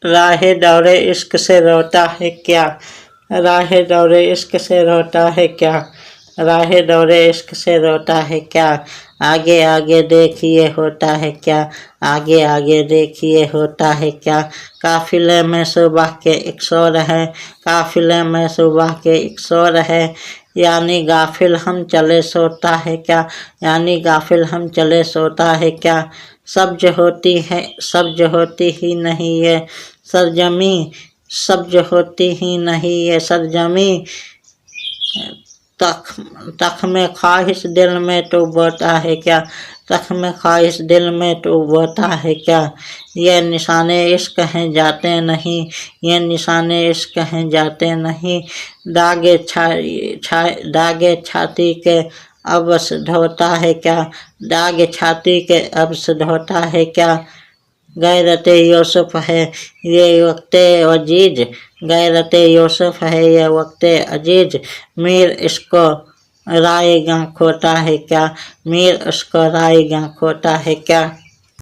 राहे दौरे इश्क से रोता है क्या, राहे दौरे इश्क से रोता है क्या, राहे दौरे इश्क से रोता है क्या। आगे आगे देखिए होता है क्या, आगे आगे देखिए होता है क्या। काफिले में सुबह के एक शोर है, काफिले में सुबह के एक शोर है। यानी गाफिल हम चले सोता है क्या, यानी गाफिल हम चले सोता है क्या। सब्ज होती है, सब्ज होती ही नहीं है सरजमी, सब्ज होती ही नहीं है सरजमी। तख तख में ख्वाहिश दिल में तो बोता है क्या, तख में ख्वाहिश दिल में तो बोता है क्या। ये निशाने इश्क हैं जाते नहीं, ये निशाने इश्क हैं जाते नहीं। दागे दागे छाती के अब्स ढोता है क्या, दागे छाती के अब्स ढोता है क्या। गैरत यूसुफ है ये वक्त अजीज, गैरत यूसुफ है ये वक्त अजीज। मीर इसको रायगा खोता है क्या, मीर उसको रायगा खोता है क्या।